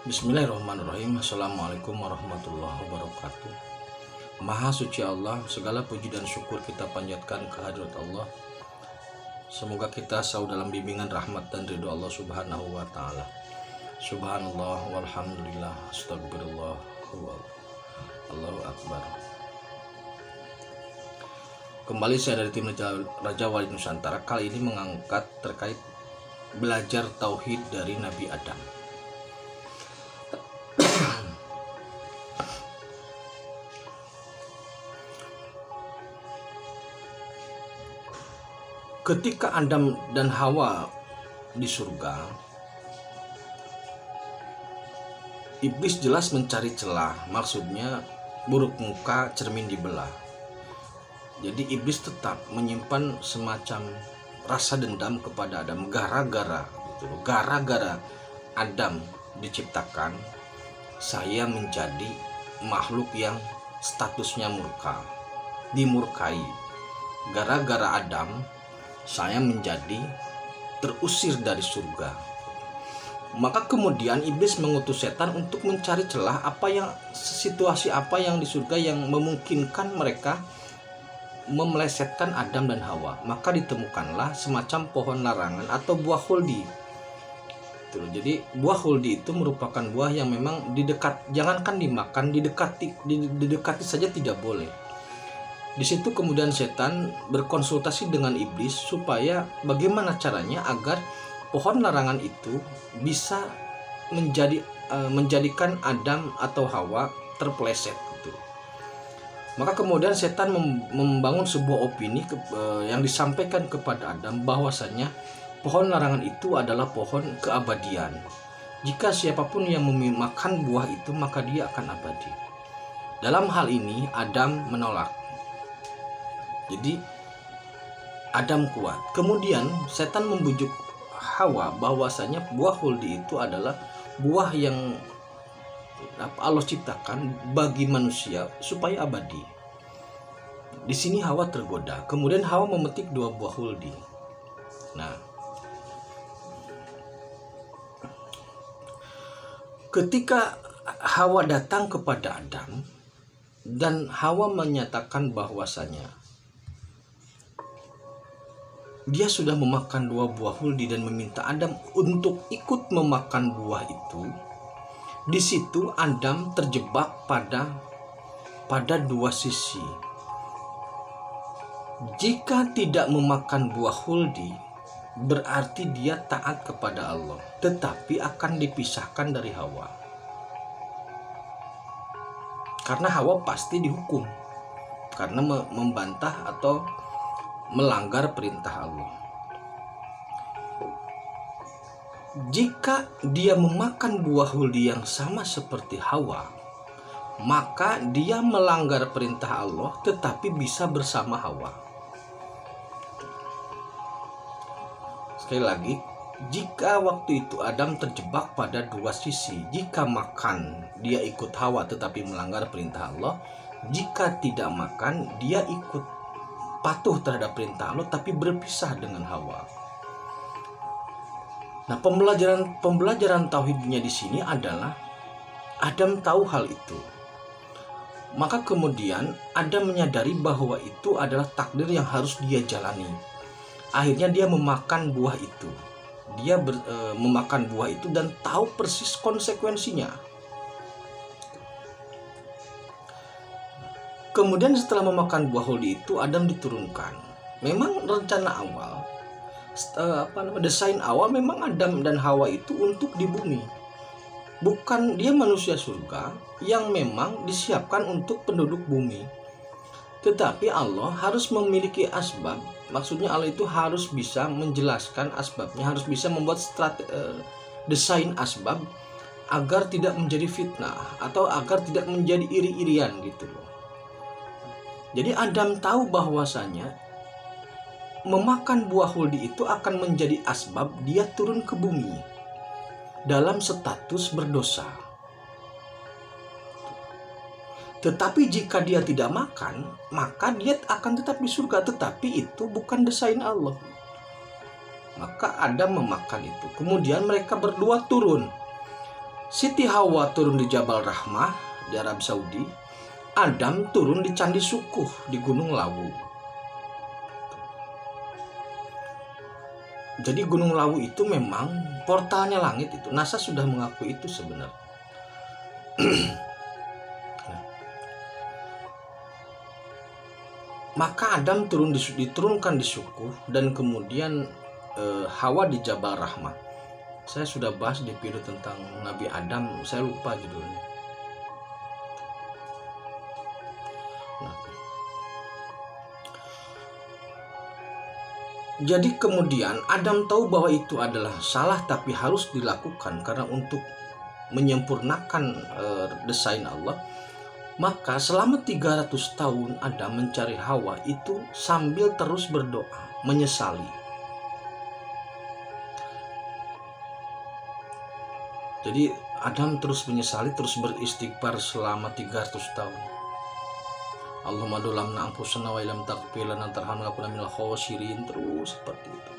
Bismillahirrahmanirrahim. Assalamualaikum warahmatullahi wabarakatuh. Maha suci Allah, segala puji dan syukur kita panjatkan kehadirat Allah. Semoga kita selalu dalam bimbingan rahmat dan ridho Allah subhanahu wa ta'ala. Subhanallah walhamdulillah astagfirullah Allahu akbar. Kembali saya dari tim Raja Wali Nusantara. Kali ini mengangkat terkait belajar tauhid dari Nabi Adam. Ketika Adam dan Hawa di surga, iblis jelas mencari celah, maksudnya buruk muka cermin dibelah. Jadi iblis tetap menyimpan semacam rasa dendam kepada Adam gara-gara Adam diciptakan, saya menjadi makhluk yang statusnya murka, dimurkai. Gara-gara Adam saya menjadi terusir dari surga. Maka kemudian iblis mengutus setan untuk mencari celah situasi apa yang di surga yang memungkinkan mereka memelesetkan Adam dan Hawa. Maka ditemukanlah semacam pohon larangan atau buah khuldi. Jadi buah khuldi itu merupakan buah yang memang jangankan dimakan, didekati saja tidak boleh. Di situ kemudian setan berkonsultasi dengan iblis supaya bagaimana caranya agar pohon larangan itu bisa menjadikan Adam atau Hawa terpeleset gitu. Maka kemudian setan membangun sebuah opini yang disampaikan kepada Adam bahwasanya pohon larangan itu adalah pohon keabadian. Jika siapapun yang memakan buah itu maka dia akan abadi. Dalam hal ini Adam menolak. Jadi Adam kuat. Kemudian setan membujuk Hawa bahwasanya buah khuldi itu adalah buah yang Allah ciptakan bagi manusia supaya abadi. Di sini Hawa tergoda. Kemudian Hawa memetik 2 buah khuldi. Nah, ketika Hawa datang kepada Adam dan Hawa menyatakan bahwasanya dia sudah memakan 2 buah khuldi dan meminta Adam untuk ikut memakan buah itu. Di situ Adam terjebak pada 2 sisi. Jika tidak memakan buah khuldi, berarti dia taat kepada Allah, tetapi akan dipisahkan dari Hawa. Karena Hawa pasti dihukum karena membantah atau melanggar perintah Allah. Jika dia memakan buah khuldi yang sama seperti Hawa, maka dia melanggar perintah Allah tetapi bisa bersama Hawa. Sekali lagi, jika waktu itu Adam terjebak pada 2 sisi, jika makan dia ikut Hawa tetapi melanggar perintah Allah, jika tidak makan dia ikut patuh terhadap perintah Allah tapi berpisah dengan Hawa. Nah, pembelajaran tauhidnya di sini adalah Adam tahu hal itu. Maka kemudian Adam menyadari bahwa itu adalah takdir yang harus dia jalani. Akhirnya dia memakan buah itu. Dia memakan buah itu dan tahu persis konsekuensinya. Kemudian setelah memakan buah khuldi itu Adam diturunkan. Memang rencana awal, desain awal memang Adam dan Hawa itu untuk di bumi. Bukan dia manusia surga yang memang disiapkan untuk penduduk bumi. Tetapi Allah harus memiliki asbab. Maksudnya Allah itu harus bisa menjelaskan asbabnya, harus bisa membuat desain asbab agar tidak menjadi fitnah atau agar tidak menjadi iri-irian gitu loh. Jadi Adam tahu bahwasanya memakan buah khuldi itu akan menjadi asbab dia turun ke bumi dalam status berdosa. Tetapi jika dia tidak makan, maka dia akan tetap di surga. Tetapi itu bukan desain Allah. Maka Adam memakan itu. Kemudian mereka berdua turun. Siti Hawa turun di Jabal Rahmah di Arab Saudi, Adam turun di Candi Sukuh di Gunung Lawu. Jadi Gunung Lawu itu memang portalnya langit itu. NASA sudah mengakui itu sebenarnya. Maka Adam diturunkan di Sukuh, dan kemudian Hawa di Jabal Rahmah. Saya sudah bahas di video tentang Nabi Adam, saya lupa judulnya. Jadi kemudian Adam tahu bahwa itu adalah salah, tapi harus dilakukan karena untuk menyempurnakan desain Allah. Maka selama 300 tahun Adam mencari Hawa itu sambil terus berdoa, menyesali. Jadi Adam terus menyesali, terus beristighfar selama 300 tahun. Allahumma dolamna anfusana wa ilam taghfir lana tarhamna kunna minal khosirin, terus seperti itu.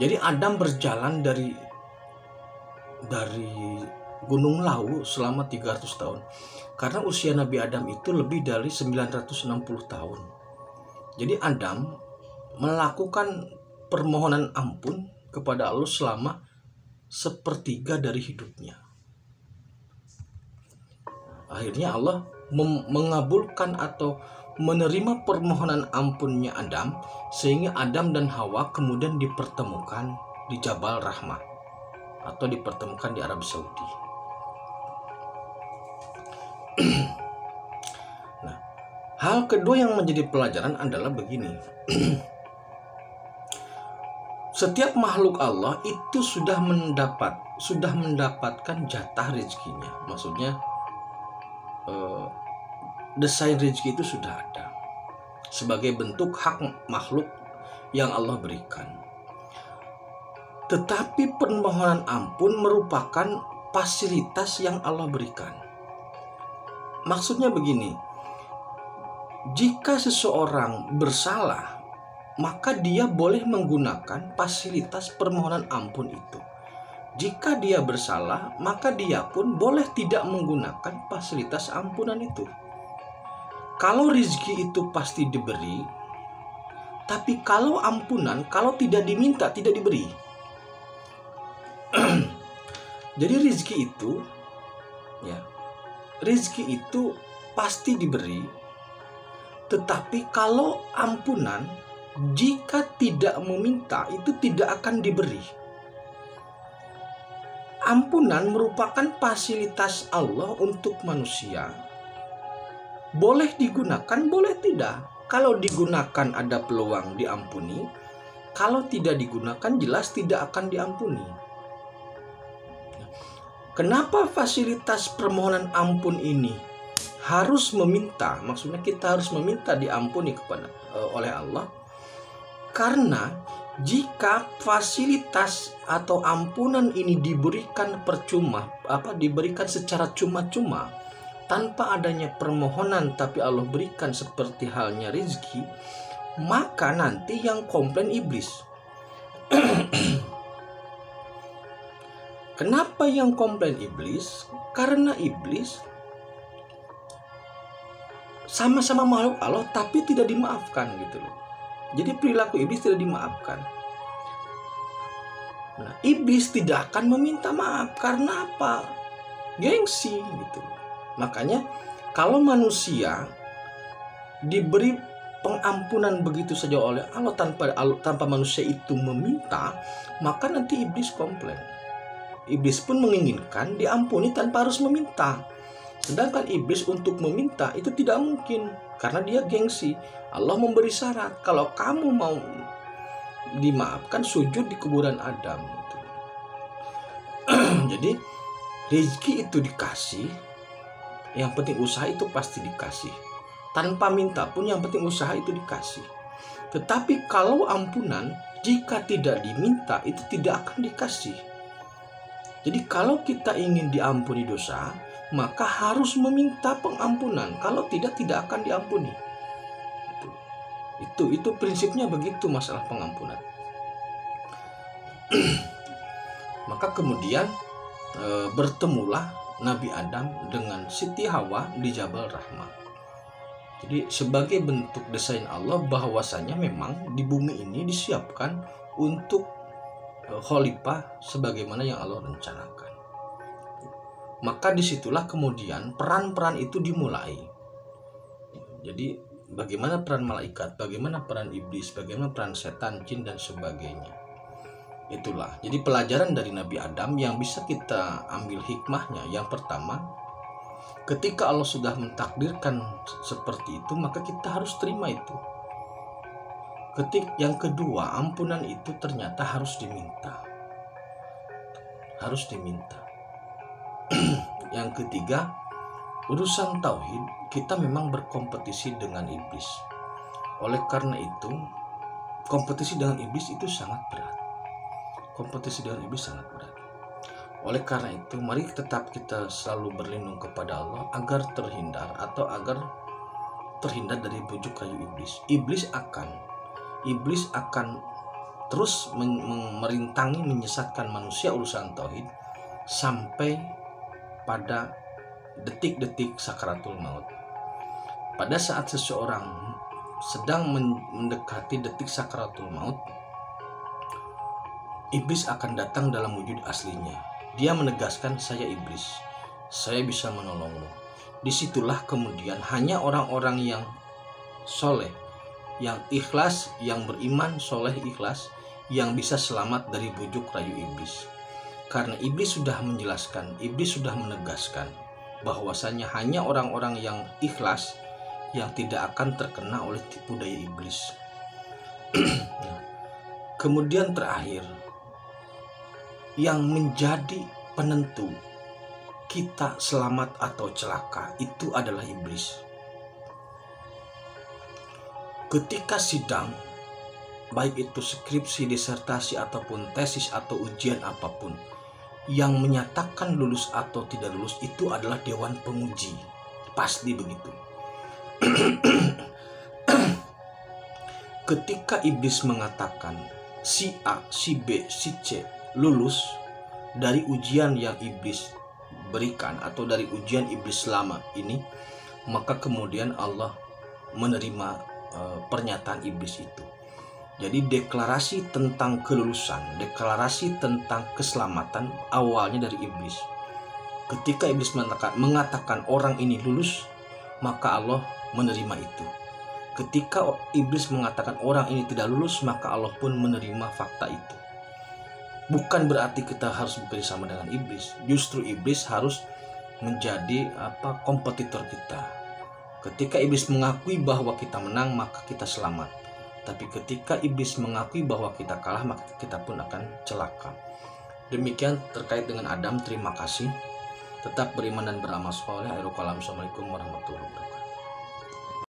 Jadi Adam berjalan dari Gunung Lawu selama 300 tahun. Karena usia Nabi Adam itu lebih dari 960 tahun. Jadi Adam melakukan permohonan ampun kepada Allah selama sepertiga dari hidupnya. Akhirnya Allah mengabulkan atau menerima permohonan ampunnya Adam, sehingga Adam dan Hawa kemudian dipertemukan di Jabal Rahmah atau dipertemukan di Arab Saudi. Nah, hal kedua yang menjadi pelajaran adalah begini. Setiap makhluk Allah itu sudah mendapatkan jatah rezekinya. Maksudnya desain rezeki itu sudah ada sebagai bentuk hak makhluk yang Allah berikan. Tetapi permohonan ampun merupakan fasilitas yang Allah berikan. Maksudnya begini, jika seseorang bersalah, maka dia boleh menggunakan fasilitas permohonan ampun itu. Jika dia bersalah, maka dia pun boleh tidak menggunakan fasilitas ampunan itu. Kalau rezeki itu pasti diberi, tapi kalau ampunan, kalau tidak diminta, tidak diberi. Jadi rezeki itu pasti diberi, tetapi kalau ampunan, jika tidak meminta, itu tidak akan diberi. Ampunan merupakan fasilitas Allah untuk manusia. Boleh digunakan, boleh tidak. Kalau digunakan ada peluang diampuni. Kalau tidak digunakan jelas tidak akan diampuni. Kenapa fasilitas permohonan ampun ini harus meminta? Maksudnya kita harus meminta diampuni oleh Allah. Karena jika fasilitas atau ampunan ini diberikan diberikan secara cuma-cuma, tanpa adanya permohonan tapi Allah berikan seperti halnya rezeki, maka nanti yang komplain iblis. Kenapa yang komplain iblis? Karena iblis sama-sama makhluk Allah tapi tidak dimaafkan gitu loh. Jadi perilaku iblis tidak dimaafkan. Nah, iblis tidak akan meminta maaf karena apa? Gengsi gitu. Makanya kalau manusia diberi pengampunan begitu saja oleh Allah tanpa manusia itu meminta, maka nanti iblis komplain. Iblis pun menginginkan diampuni tanpa harus meminta. Sedangkan iblis untuk meminta itu tidak mungkin karena dia gengsi. Allah memberi syarat, kalau kamu mau dimaafkan sujud di kuburan Adam. Jadi rezeki itu dikasih, yang penting usaha itu pasti dikasih. Tanpa minta pun yang penting usaha itu dikasih. Tetapi kalau ampunan, jika tidak diminta itu tidak akan dikasih. Jadi kalau kita ingin diampuni dosa, maka harus meminta pengampunan. Kalau tidak akan diampuni. Itu prinsipnya begitu masalah pengampunan. Maka kemudian bertemulah Nabi Adam dengan Siti Hawa di Jabal Rahmah. Jadi sebagai bentuk desain Allah bahwasanya memang di bumi ini disiapkan untuk khalifah sebagaimana yang Allah rencanakan. Maka disitulah kemudian peran-peran itu dimulai. Jadi bagaimana peran malaikat, bagaimana peran iblis, bagaimana peran setan, jin dan sebagainya. Itulah. Jadi pelajaran dari Nabi Adam yang bisa kita ambil hikmahnya. Yang pertama, ketika Allah sudah mentakdirkan seperti itu, maka kita harus terima itu. Yang kedua, ampunan itu ternyata harus diminta. Harus diminta. Yang ketiga, urusan tauhid kita memang berkompetisi dengan iblis. Oleh karena itu, kompetisi dengan iblis itu sangat berat. Kompetisi dengan iblis sangat berat. Oleh karena itu, mari tetap kita selalu berlindung kepada Allah agar terhindar dari bujuk rayu iblis. Iblis akan terus merintangi, menyesatkan manusia urusan tauhid sampai pada detik-detik sakaratul maut. Pada saat seseorang sedang mendekati detik sakaratul maut, iblis akan datang dalam wujud aslinya. Dia menegaskan, saya iblis, saya bisa menolongmu. Disitulah kemudian hanya orang-orang yang soleh, yang ikhlas, yang beriman, soleh, ikhlas, yang bisa selamat dari bujuk rayu iblis. Karena iblis sudah menjelaskan, iblis sudah menegaskan bahwasanya hanya orang-orang yang ikhlas yang tidak akan terkena oleh tipu daya iblis. Kemudian terakhir, yang menjadi penentu kita selamat atau celaka itu adalah iblis. Ketika sidang, baik itu skripsi, disertasi, ataupun tesis atau ujian apapun, yang menyatakan lulus atau tidak lulus itu adalah dewan penguji. Pasti begitu. Ketika iblis mengatakan si A, si B, si C lulus dari ujian yang iblis berikan atau dari ujian iblis selama ini, maka kemudian Allah menerima pernyataan iblis itu. Jadi deklarasi tentang kelulusan, deklarasi tentang keselamatan awalnya dari iblis. Ketika iblis mengatakan orang ini lulus, maka Allah menerima itu. Ketika iblis mengatakan orang ini tidak lulus, maka Allah pun menerima fakta itu. Bukan berarti kita harus bekerjasama dengan iblis. Justru iblis harus menjadi kompetitor kita. Ketika iblis mengakui bahwa kita menang, maka kita selamat. Tapi ketika iblis mengakui bahwa kita kalah, maka kita pun akan celaka. Demikian terkait dengan Adam. Terima kasih. Tetap beriman dan beramal soleh. Assalamualaikum warahmatullahi wabarakatuh.